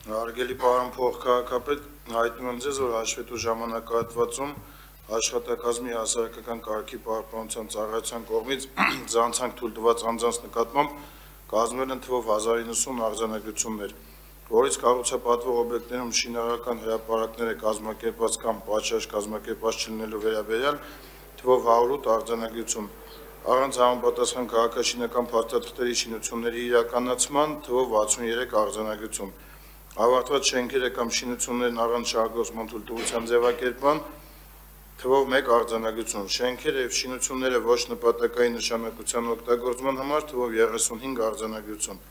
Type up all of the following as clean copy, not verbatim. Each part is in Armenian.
Հարգելի պարոն փոխքաղաքապետ, հայտնում եմ ձեզ, որ հաշվետու ժամանակահատվածում աշխատակազմի հասարակական կարգի պահպանության ծառայության կողմից ձանցանք թույլ տված անձանց նկատմամբ կազմվել են թվով 1090 արձանագրություններ, որից կառուցապատվող օբյեկտներում շինարարական հրապարակներ է կազմակերպված կամ պատշաճ կազմակերպված չլինելու վերաբերյալ թվով 108 արձանագրություն, առանց համապատասխան քաղաքաշինական փաստաթղթերի շինությունների իրականացման թվով 63 արձանագրություն, ավարտված շենքերը կամ շինություններն առանց շահագործման թույլտվության ձևակերպման թվով 1 արձանագրություն, շենքերը և շինությունները ոչ նպատակային նշանակության օգտագործման համար թվով 35 արձանագրություն,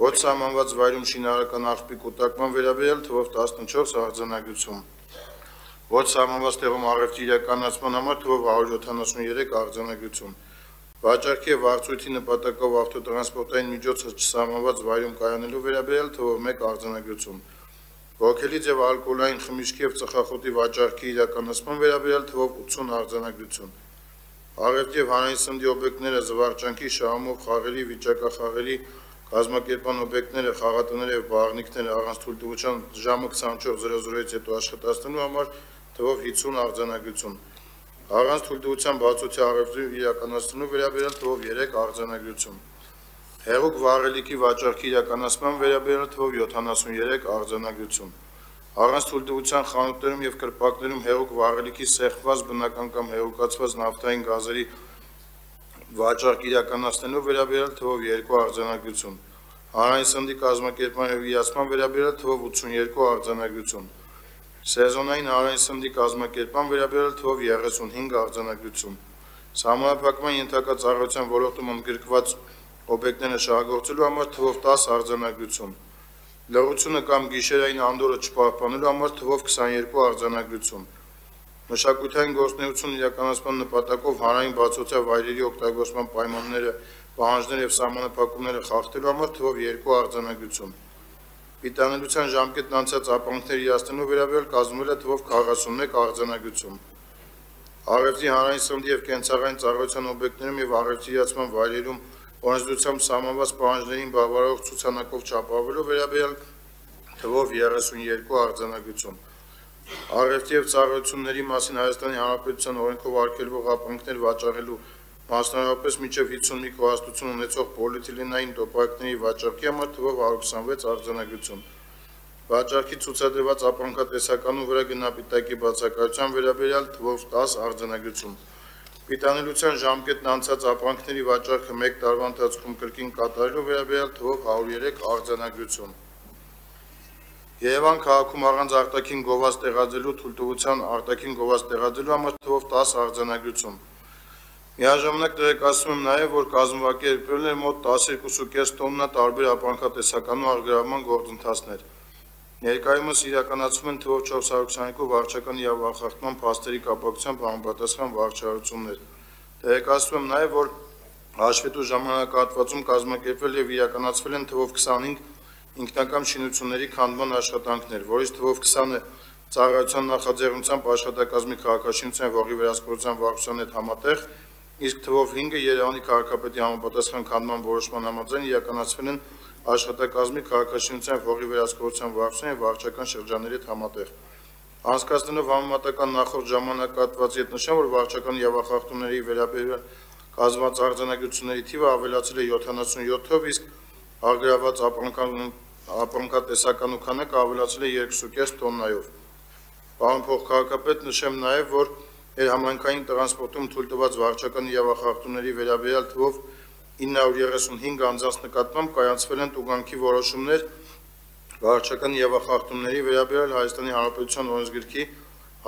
ոչ սահմանված վայրում շինարարական աղբի կուտակման վերաբերյալ թվով 14 արձանագրություն, ոչ սահմանված տեղում առևտրի իրականացման համար թվով 173 արձանագրություն, վաճառքի և վարձույթի նպատակով ավտոտրանսպորտային միջոցը չսահմանված վայրում կայանելու վերաբերյալ թվով 1 արձանագրություն, ոգելից և ալկոհոլային խմիչքի և ծխախոտի վաճառքի իրականացման վերաբերյալ թվով 80 արձանագրություն, առևտրի և հանրային սննդի օբյեկտները, զվարճանքի, շահումով խաղերի, վիճակախաղերի կազմակերպման օբյեկտները, խաղատները և բաղնիքները առանց թույլտվության ժամը 24:00-ից հետո աշխատացնելու համար թվով 50 արձանագրություն, առանց թույլտվության բացօթյա առևտրի իրականացնելու վերաբերյալ թվով 3 արձանագրություն, հեղուկ վառելիքի վաճառքի իրականացման վերաբերյալ թվով 73 արձանագրություն, առանց թույլտվության խանութներում և կրպակներում հեղուկ վառելիքի սեղմված բնական կամ հեղուկացված նավթային գազերի վաճառք իրականացնելու վերաբերյալ թվով 2 արձանագրություն, հանրային սննդի կազմակերպման և իրացման վերաբերյալ թվով 82 արձանագրություն, սեզոնային հանրային սննդի կազմակերպման վերաբերյալ թվով 35 արձանագրություն, սահմանափակման ենթակա ծառայության ոլորտում ընդգրկված օբյեկտները շահագործելու համար թվով 10 արձանագրություն, լռությունը կամ գիշերային անդորրը չպահպանելու համար թվով 22 արձանագրություն, մշակութային գործունեություն իրականացման նպատակով հանրային բացօթյա վայրերի օգտագործման պայմանները, պահանջները և սահմանափակումները խախտելու համար թվով 2 արձանագրություն, պիտանելիության ժամկետն անցած ապրանքներ իրացնելու վերաբերյալ կազմվել է թվով 41 արձանագրություն, առևտրի, հանրային սննդի և կենցաղային ծառայության օբյեկտներում և առևտրի իրացման վայրերում օրենսդրությամբ սահմանված պահանջներին բավարարող ցուցանակով չապահովելու վերաբերյալ թվով 32 արձանագրություն, առևտրի և ծառայությունների մասին Հայաստանի Հանրապետության օրենքով արգելվող ապրանքներ վաճառելու, մասնավորապես մինչև 50 միկրոհաստություն ունեցող պոլիէթիլենային տոպայքների վաճառքի համար թվով 126 արձանագրություն, վաճառքի ցուցադրված ապրանքատեսականու վրա գնապիտակի բացակայության վերաբերյալ թվով 10 արձանագրություն, պիտանելիության ժամկետն անցած ապրանքների վաճառքը 1 տարվա ընթացքում կրկին կատարելու վերաբերյալ թվով 103 արձանագրություն, Երևան քաղաքում առանց արտաքին գովազդ տեղադրելու թույլտվության արտաքին գովազդ տեղադրելու համար թվով 10 արձանագրություն, միաժամանակ տեղեկացնում եմ նաև, որ կազմակերպվել է մոտ 12,5 տոննա տարբեր ապրանքատեսականու առգրավման գործընթացներ, ներկայումս իրականացվում են թվով 422 վարչական իրավախախտման փաստերի կապակցությամբ համապատասխան վարչահարություններ, տեղեկացնում եմ նաև, որ հաշվետու ժամանակահատվածում կազմակերպվել և իրականացվել են թվով 25 ինքնակամ շինությունների քանդման աշխատանքներ, որից թվով 20-ը ծառայության նախաձեռնությամբ աշխատակազմի քաղաքաշինության և հողի վերահսկողության վարչության հետ համատեղ, իսկ թվով 5-ը Երևանի քաղաքապետի համապատասխան քանդման որոշման համաձայն իրականացվել են աշխատակազմի քաղաքաշինության և հողի վերահսկողության վարչության և վարչական շրջանների հետ համատեղ, անցկացնելով համեմատական նախորդ ժամանակահատվածի հետ նշեմ, որ վարչական իրավախախտումների վերաբերյալ կազմված արձանագրությունների թիվը ավելացել է 77-ով, իսկ առգրավված ապրանքատեսականու քանակը ավելացել է 2,5 տոննայով, պարոն փոխքաղաքապետ, նշեմ նաև, որ ներհամայնքային տրանսպորտում թույլ տված վարչական իրավախախտումների վերաբերյալ թվով 935 անձանց նկատմամբ կայացվել են տուգանքի որոշումներ վարչական իրավախախտումների վերաբերյալ Հայաստանի Հանրապետության օրենսգրքի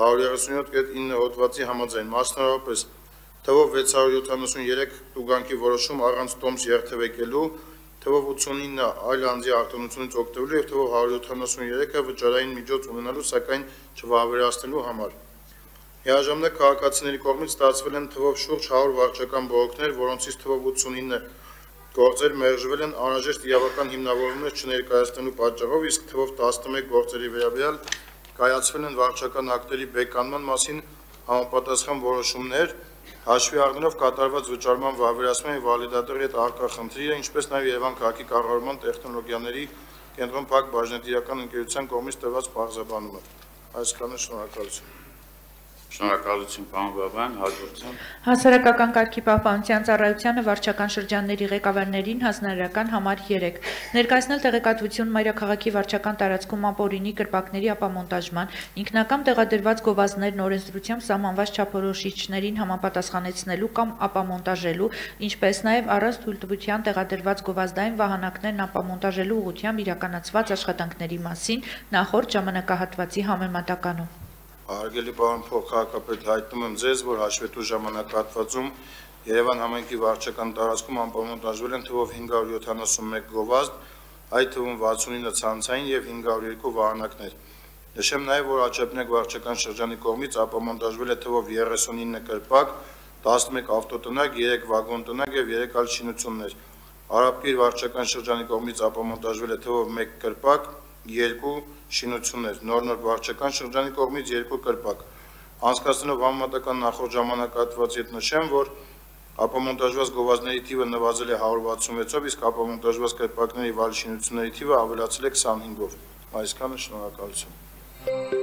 137.9 հոդվածի համաձայն, մասնավորապես թվով 673 տուգանքի որոշում առանց տոմս երթևեկելու, թվով 89 այլ անձի արտոնությունից օգտվելու և թվով 173-ը վճարային միջոց ունենալու, սակայն չվավերացնելու համար, միաժամանակ քաղաքացիների կողմից ստացվել են թվով շուրջ 100 վարչական բողոքներ, որոնցից թվով 89 գործեր մերժվել են անհրաժեշտ իրավական հիմնավորումներ չներկայացնելու պատճառով, իսկ թվով 11 գործերի վերաբերյալ կայացվել են վարչական ակտերի բեկանման մասին համապատասխան որոշումներ, հաշվի առնելով կատարված վճարման վավերացման և վալիդատորի հետ առկա խնդիրը, ինչպես նաև Երևան քաղաքի կառավարման տեխնոլոգիաների Կենտրոն Փակ բաժնետիրական ընկերության կողմից տրված պարզաբանումը։ Այսքանը, շնորհակալություն։ Շնորհակալություն, պարոն Բաբայան, հաջորդության։ Հասարակական կարգի պահպանության ծառայությանը վարչական շրջանների ղեկավարներին հանձնարարական համար 3 ներկայացնել տեղեկատվություն մայրաքաղաքի վարչական տարածքում ապօրինի կրպակների ապամոնտաժման, ինքնակամ տեղադրված գովազդներն օրենսդրությամբ սահմանված չափորոշիչներին համապատասխանեցնելու կամ ապամոնտաժելու, ինչպես նաև առանց թույլտվության տեղադրված գովազդային վահանակներն ապամոնտաժելու ուղղությամբ իրականացված աշխատանքների մասին նախորդ ժամանակահատվածի համեմատականում։ Հարգելի պարոն փոխքաղաքապետ, հայտնում եմ ձեզ, որ հաշվետու ժամանակահատվածում Երևան համայնքի վարչական տարածքում ապամոնտաժվել են թվով 571 գովազդ, այդ թվում 69 ցանցային եւ 502 վահանակներ։ Նշեմ նաեւ, որ Աչափնյակ վարչական շրջանի կողմից ապամոնտաժվել է թվով 39 կրպակ, 11 ավտոտնակ, 3 վագոնտնակ եւ 3 այլ շինություններ։ Արաբկիր վարչական շրջանի կողմից ապամոնտաժվել է թվով 1 կրպակ, 2 շինություններ, Նոր վարչական շրջանի կողմից 2 կրպակ։ Անցկացնելով համեմատական նախորդ ժամանակահատվածի հետ նշեմ, որ ապամոնտաժված գովազդների թիվը նվազել է 166-ով, իսկ ապամոնտաժված կրպակների վայր շինությունների թիվը ավելացել է 25-ով։ Այսքանը, շնորհակալություն։